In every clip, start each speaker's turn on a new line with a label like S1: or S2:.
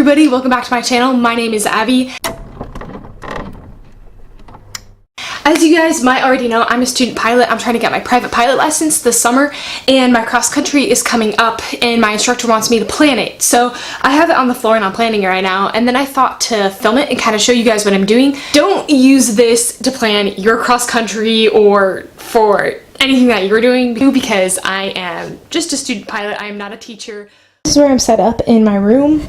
S1: everybody, welcome back to my channel. My name is Abby. As you guys might already know, I'm a student pilot. I'm trying to get my private pilot license this summer, and my cross country is coming up, and my instructor wants me to plan it. So I have it on the floor and I'm planning it right now, and then I thought to film it and kind of show you guys what I'm doing. Don't use this to plan your cross country or for anything that you're doing, because I am just a student pilot. I am not a teacher. This is where I'm set up in my room.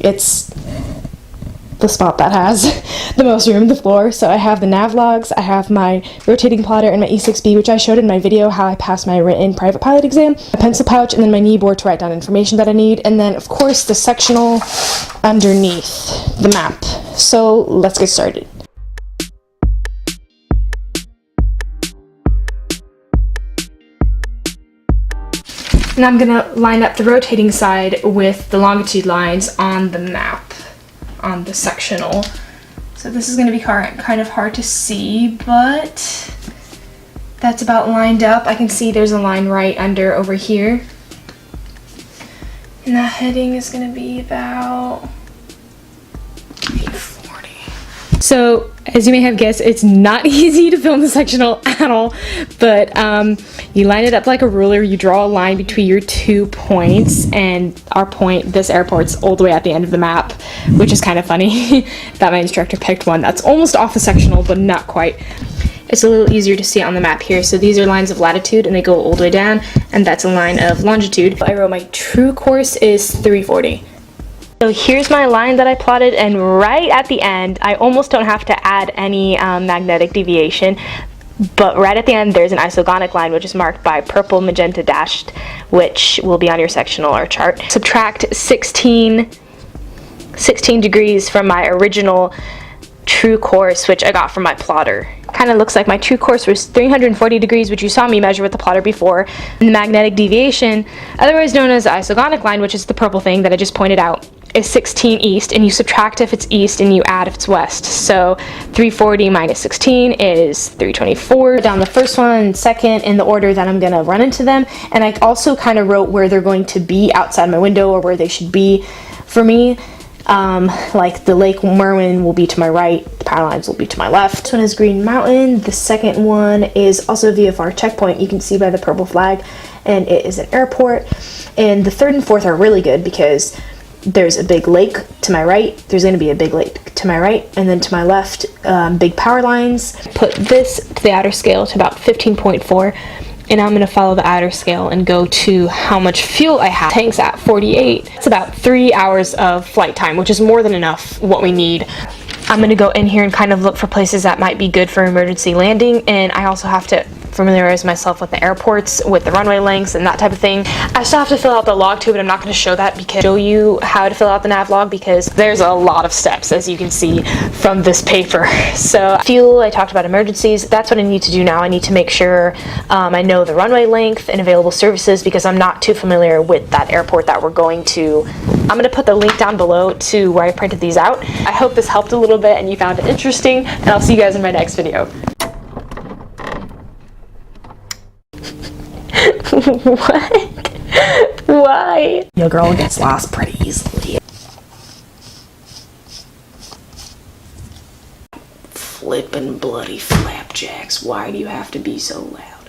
S1: It's the spot that has the most room, the floor. So I have the nav logs, I have my rotating plotter and my E6B, which I showed in my video how I passed my written private pilot exam, a pencil pouch, and then my knee board to write down information that I need, and then of course the sectional underneath the map. So let's get started. And I'm gonna line up the rotating side with the longitude lines on the map, on the sectional. So this is going to be kind of hard to see, but that's about lined up. I can see there's a line right under over here. And that heading is going to be about 840. So as you may have guessed, it's not easy to film the sectional at all, but you line it up like a ruler, you draw a line between your 2 points, and our point, this airport's all the way at the end of the map, which is kind of funny that my instructor picked one that's almost off the sectional, but not quite. It's a little easier to see on the map here. So these are lines of latitude and they go all the way down, and that's a line of longitude. I wrote my true course is 340. So here's my line that I plotted, and right at the end, I almost don't have to add any magnetic deviation, but right at the end there's an isogonic line which is marked by purple magenta dashed, which will be on your sectional or chart. Subtract 16 degrees from my original true course, which I got from my plotter. Kind of looks like my true course was 340 degrees, which you saw me measure with the plotter before. And the magnetic deviation, otherwise known as the isogonic line, which is the purple thing that I just pointed out, is 16 east, and you subtract if it's east and you add if it's west. So 340 minus 16 is 324. Down the first one and second in the order that I'm gonna run into them, and I also kind of wrote where they're going to be outside my window, or where they should be for me. Like the Lake Merwin will be to my right, the power lines will be to my left. This one is Green Mountain. The second one is also VFR checkpoint. You can see by the purple flag, and it is an airport. And the third and fourth are really good because there's a big lake to my right, there's going to be a big lake to my right, and then to my left, big power lines. Put this to the outer scale to about 15.4, and I'm going to follow the outer scale and go to how much fuel I have. Tank's at 48. It's about 3 hours of flight time, which is more than enough what we need. I'm going to go in here and kind of look for places that might be good for emergency landing, and I also have to familiarize myself with the airports, with the runway lengths and that type of thing. I still have to fill out the log too, but I'm not going to show that because show you how to fill out the nav log, because there's a lot of steps, as you can see from this paper. So fuel, I talked about emergencies. That's what I need to do now. I need to make sure I know the runway length and available services, because I'm not too familiar with that airport that we're going to. I'm going to put the link down below to where I printed these out. I hope this helped a little bit and you found it interesting, and I'll see you guys in my next video. What? Why? Your girl gets lost pretty easily. Flippin' bloody flapjacks, why do you have to be so loud?